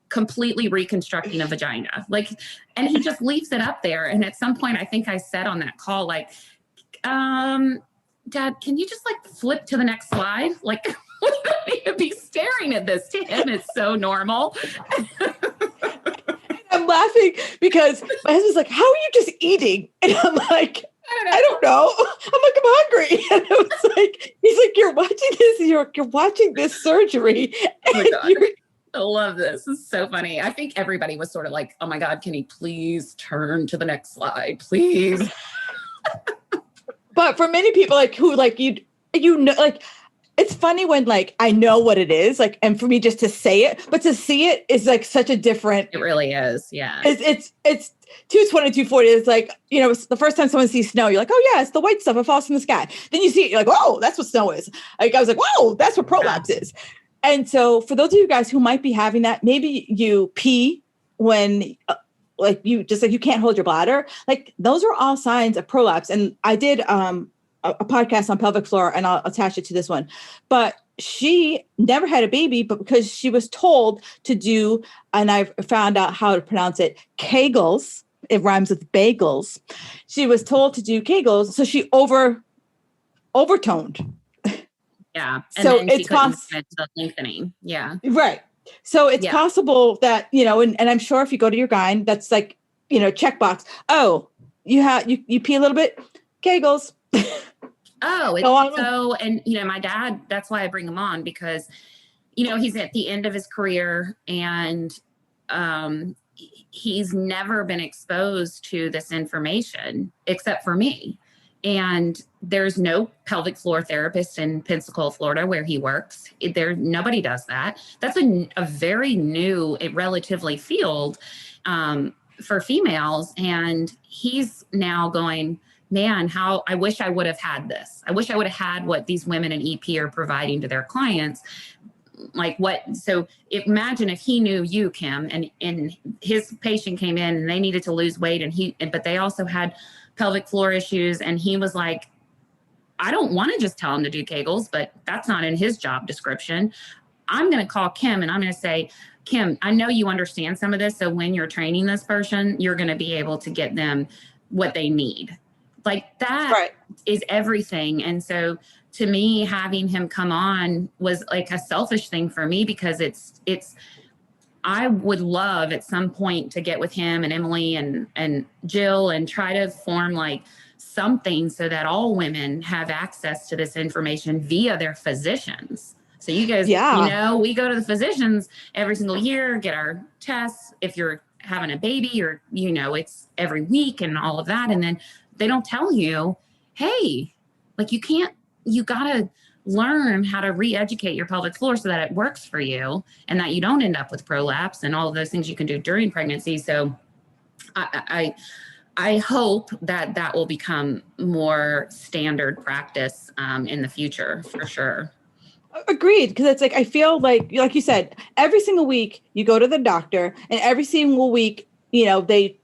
completely reconstructing a vagina. Like, and he just leaves it up there. And at some point, I think I said on that call, like, Dad, can you just like flip to the next slide? Like, we don't need to be staring at this. To him, it's so normal. I'm laughing because my husband's like, how are you just eating? And I'm like, I don't know. I'm like, I'm hungry. And it was like, he's like, you're watching this, you're watching this surgery. Oh my God. I love this. This is so funny. I think everybody was sort of like, oh my God, can he please turn to the next slide, please? But for many people, like who like you know, like it's funny when like I know what it is, like, and for me just to say it, but to see it is like such a different. It really is, yeah. It's 220, 240. It's like, you know, it's the first time someone sees snow, you're like, oh yeah, it's the white stuff. It falls from the sky. Then you see it, you're like, whoa, that's what snow is. Like I was like, whoa, that's what prolapse is. And so for those of you guys who might be having that, maybe you pee when like you just like you can't hold your bladder, like those are all signs of prolapse. And I did a podcast on pelvic floor, and I'll attach it to this one. But she never had a baby, but because she was told to do, and I found out how to pronounce it, Kegels. It rhymes with bagels. She was told to do Kegels, so she overtoned. Yeah. And so it's possible lengthening. Yeah. Right. So it's possible that, you know, and I'm sure if you go to your gyne, that's like, you know, checkbox. Oh, you pee a little bit, Kegels. Oh, it's so, and you know, my dad, that's why I bring him on, because, you know, he's at the end of his career, and he's never been exposed to this information except for me. And there's no pelvic floor therapist in Pensacola, Florida, where he works. Nobody does that. That's a very new, relatively field for females. And he's now going, man, how I wish I would have had this. I wish I would have had what these women in EP are providing to their clients. Like what? So imagine if he knew you, Kim, and his patient came in and they needed to lose weight, but they also had pelvic floor issues. And he was like, I don't want to just tell him to do Kegels, but that's not in his job description. I'm going to call Kim and I'm going to say, Kim, I know you understand some of this. So when you're training this person, you're going to be able to get them what they need. Like that is everything. And so to me, having him come on was like a selfish thing for me, because I would love at some point to get with him and Emily and Jill and try to form like something so that all women have access to this information via their physicians. So you guys, you know, we go to the physicians every single year, get our tests. If you're having a baby, or, you know, it's every week and all of that. And then they don't tell you, hey, like you gotta learn how to re-educate your pelvic floor so that it works for you and that you don't end up with prolapse and all of those things you can do during pregnancy. So I hope that will become more standard practice in the future, for sure. Agreed. Because it's like, I feel like you said, every single week you go to the doctor, and every single week, you know, they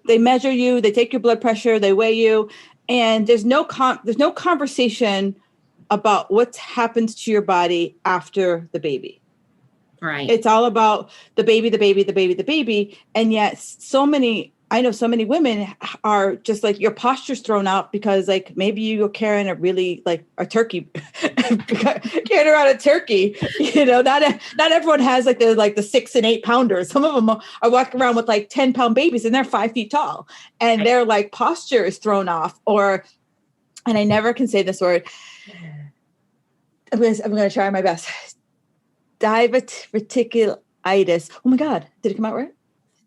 measure you, they take your blood pressure, they weigh you, and there's no conversation about what's happened to your body after the baby. Right. It's all about the baby. And yet I know so many women are just like, your posture's thrown out because like maybe you're carrying a turkey, carrying around a turkey, you know, not everyone has like the 6 and 8 pounders. Some of them are walking around with like 10-pound babies and they're 5 feet tall, and their like posture is thrown off, and I never can say this word. I'm going to try my best. Diverticulitis. Oh my God. Did it come out right?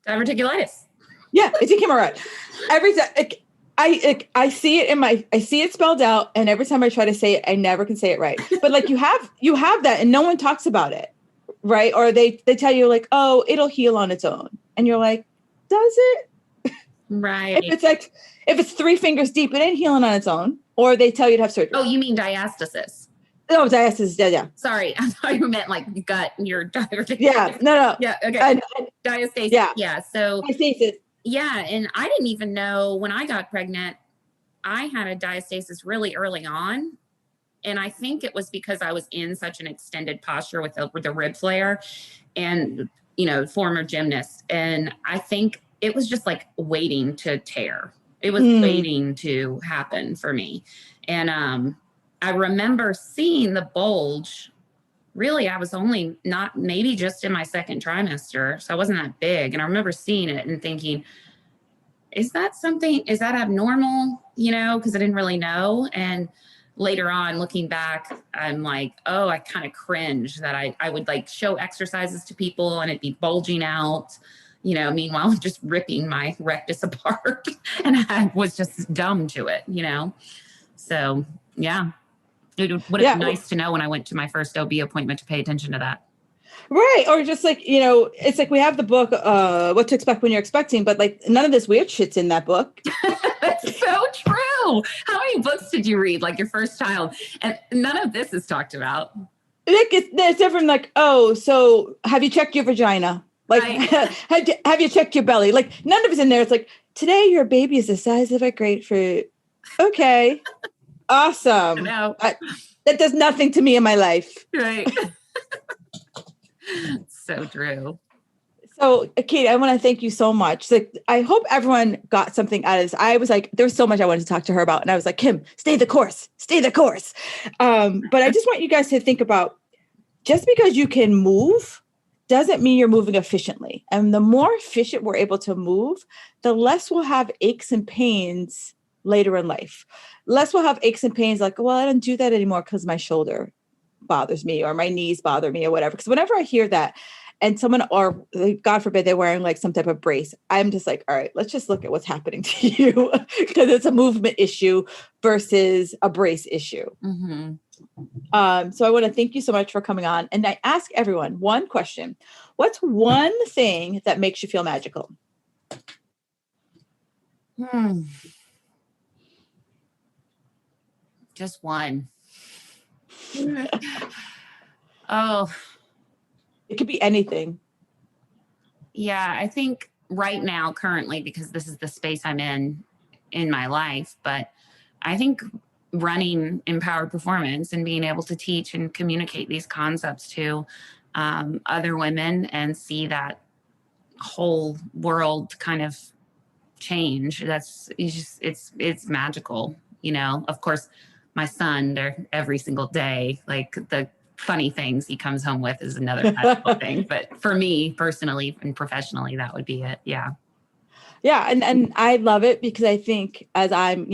Diverticulitis. Yeah, it came out right. Every time I see it I see it spelled out, and every time I try to say it, I never can say it right. But like you have that, and no one talks about it, right? Or they tell you like, oh, it'll heal on its own, and you're like, does it? Right. If it's 3 fingers deep, it ain't healing on its own. Or they tell you to have surgery. Oh, you mean diastasis? Oh, diastasis. Yeah. Sorry, I thought you meant like you got your diverticulitis. Yeah. No. Yeah. Okay. Diastasis. Yeah. So. Diastasis. Yeah, and I didn't even know when I got pregnant, I had a diastasis really early on. And I think it was because I was in such an extended posture with the rib flare and, former gymnast. And I think it was just like waiting to tear. It was waiting to happen for me. And I remember seeing the bulge. Really, I was only not maybe just in my second trimester. So I wasn't that big. And I remember seeing it and thinking, is that abnormal? Because I didn't really know. And later on, looking back, I'm like, oh, I kind of cringe that I would like show exercises to people and it'd be bulging out, meanwhile, I'm just ripping my rectus apart. And I was just dumb to it, So, yeah, it would have been nice to know when I went to my first OB appointment to pay attention to that. Right. Or just like, it's like we have the book, What to Expect When You're Expecting, but like none of this weird shit's in that book. That's so true. How many books did you read? Like your first child? And none of this is talked about. Like it's different. Like, oh, so have you checked your vagina? Like, right. have you checked your belly? Like none of it's in there. It's like, today your baby is the size of a grapefruit. Okay. Awesome. That does nothing to me in my life. Right. So true. So, Kate, I want to thank you so much. Like, I hope everyone got something out of this. I was like, there was so much I wanted to talk to her about. And I was like, Kim, stay the course. But I just want you guys to think about, just because you can move doesn't mean you're moving efficiently. And the more efficient we're able to move, the less we'll have aches and pains later in life. Less we'll have aches and pains like, well, I don't do that anymore because my shoulder bothers me or my knees bother me or whatever. Because whenever I hear that, and someone, or God forbid, they're wearing like some type of brace, I'm just like, all right, let's just look at what's happening to you, because it's a movement issue versus a brace issue. Mm-hmm. So I want to thank you so much for coming on. And I ask everyone one question. What's one thing that makes you feel magical? Just one. Oh. It could be anything. Yeah, I think right now, currently, because this is the space I'm in my life, but I think running Empowered Performance and being able to teach and communicate these concepts to other women and see that whole world kind of change, it's magical. Of course, my son, there every single day, like the funny things he comes home with is another magical thing. But for me personally and professionally, that would be it. Yeah. Yeah. And I love it because I think as I'm,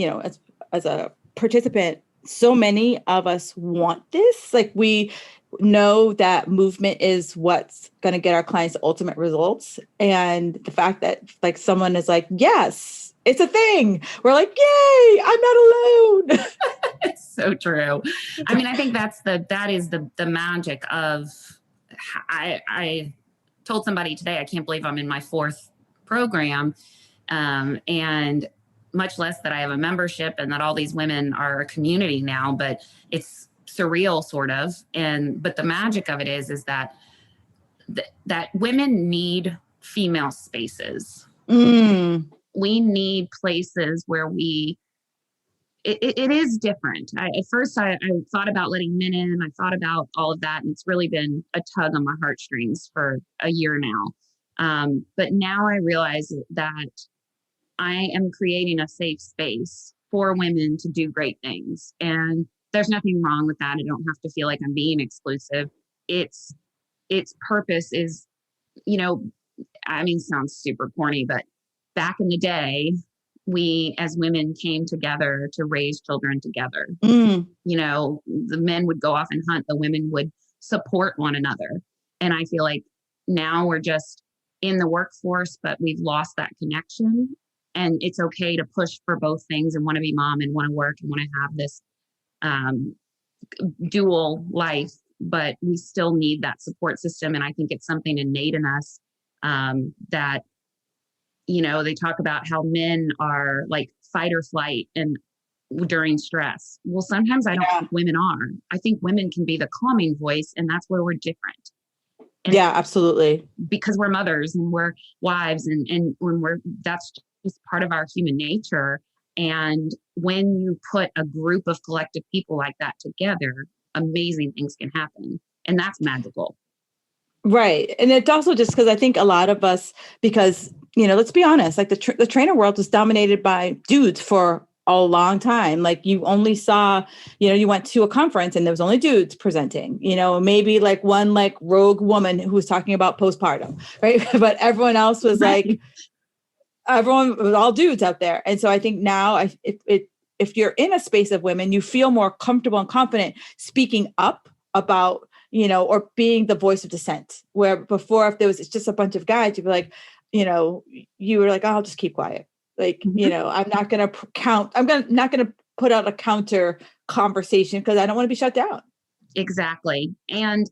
as a participant, so many of us want this. Like we know that movement is what's going to get our clients ultimate results. And the fact that like someone is like, yes, it's a thing. We're like, yay, I'm not alone. It's so true. I mean, I think that is the magic of, I told somebody today, I can't believe I'm in my 4th program. And much less that I have a membership and that all these women are a community now, but it's surreal sort of. But the magic of it is that that women need female spaces. We need places where it is different. At first I thought about letting men in. I thought about all of that. And it's really been a tug on my heartstrings for a year now. But now I realize that I am creating a safe space for women to do great things. And there's nothing wrong with that. I don't have to feel like I'm being exclusive. Its purpose is, sounds super corny, but back in the day, we as women came together to raise children together. The men would go off and hunt, the women would support one another. And I feel like now we're just in the workforce, but we've lost that connection. And it's okay to push for both things and want to be mom and want to work and want to have this dual life, but we still need that support system. And I think it's something innate in us that, they talk about how men are like fight or flight and during stress. Well, sometimes I don't think women are. I think women can be the calming voice, and that's where we're different. And yeah, absolutely. Because we're mothers and we're wives and when that's just part of our human nature. And when you put a group of collective people like that together, amazing things can happen. And that's magical. Right. And it's also just because I think a lot of us, because, let's be honest, like the trainer world was dominated by dudes for a long time. Like you only saw, you went to a conference and there was only dudes presenting, maybe like one like rogue woman who was talking about postpartum, right? But everyone else was like, everyone was all dudes out there. And so I think now if you're in a space of women, you feel more comfortable and confident speaking up about, or being the voice of dissent, where before, if there was just a bunch of guys, you'd be like, you were like, oh, I'll just keep quiet. Like, I'm not going to not going to put out a counter conversation because I don't want to be shut down. Exactly. And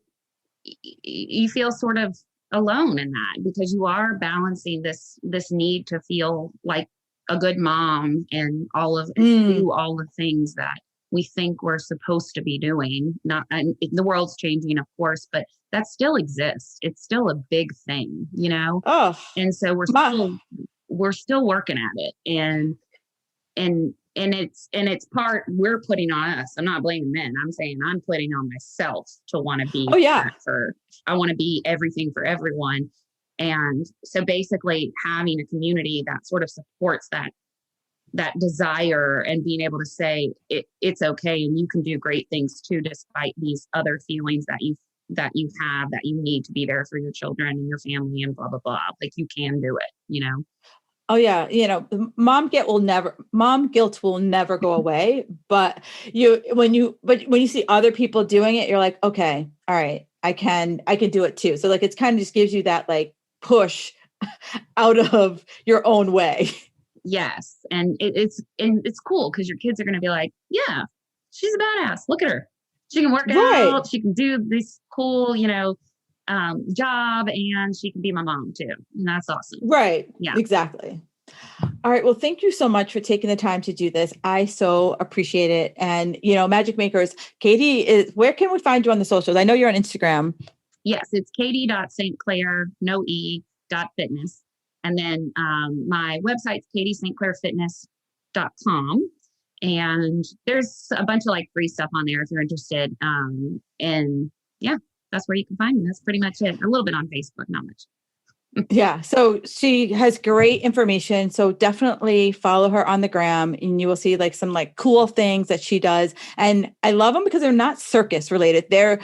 you feel sort of alone in that because you are balancing this need to feel like a good mom and do all the things that we think we're supposed to be doing. And the world's changing, of course, but that still exists. It's still a big thing, Oh, and so we're still working at it, and it's part we're putting on us. I'm not blaming men. I'm saying I'm putting on myself to want to be. Oh yeah. I want to be everything for everyone. And so basically having a community that sort of supports that desire and being able to say it's okay. And you can do great things too, despite these other feelings that you have, that you need to be there for your children and your family and blah, blah, blah. Like you can do it, Oh yeah. Mom guilt will never go away, but when you see other people doing it, you're like, okay, all right, I can do it too. So like, it's kind of just gives you that like push out of your own way. Yes. And it's cool because your kids are going to be like, yeah, she's a badass. Look at her. She can work out. She can do this cool, job, and she can be my mom too. And that's awesome. Right. Yeah, exactly. All right. Well, thank you so much for taking the time to do this. I so appreciate it. And, Magic Makers, Katie, where can we find you on the socials? I know you're on Instagram. Yes. It's katie.stclair, no E, .fitness. And then my website's katiestclairfitness.com. And there's a bunch of like free stuff on there if you're interested. And yeah, that's where you can find me. That's pretty much it. A little bit on Facebook, not much. Yeah. So she has great information. So definitely follow her on the gram and you will see like some like cool things that she does. And I love them because they're not circus related. There's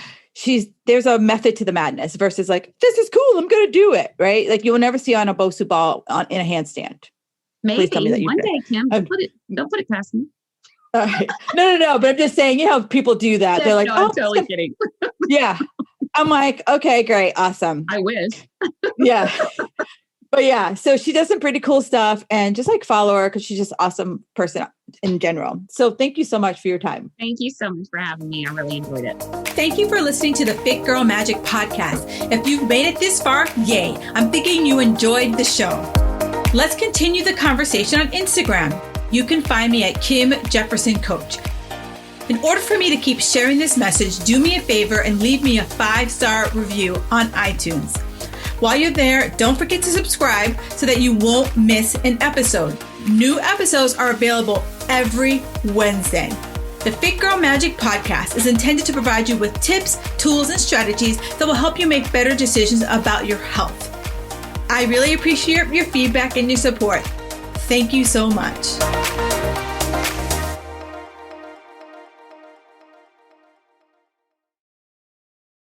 a method to the madness versus like, this is cool, I'm going to do it. Right. Like you will never see on a Bosu ball in a handstand. Maybe one day, Kim, don't put it past me. No. But I'm just saying, people do that. Yeah, they're like, I'm totally kidding. Yeah. I'm like, okay, great. Awesome. I wish. Yeah. But yeah, so she does some pretty cool stuff and just like follow her because she's just an awesome person in general. So thank you so much for your time. Thank you so much for having me. I really enjoyed it. Thank you for listening to the Fit Girl Magic podcast. If you've made it this far, yay. I'm thinking you enjoyed the show. Let's continue the conversation on Instagram. You can find me at Kim Jefferson Coach. In order for me to keep sharing this message, do me a favor and leave me a 5-star review on iTunes. While you're there, don't forget to subscribe so that you won't miss an episode. New episodes are available every Wednesday. The Fit Girl Magic podcast is intended to provide you with tips, tools, and strategies that will help you make better decisions about your health. I really appreciate your feedback and your support. Thank you so much.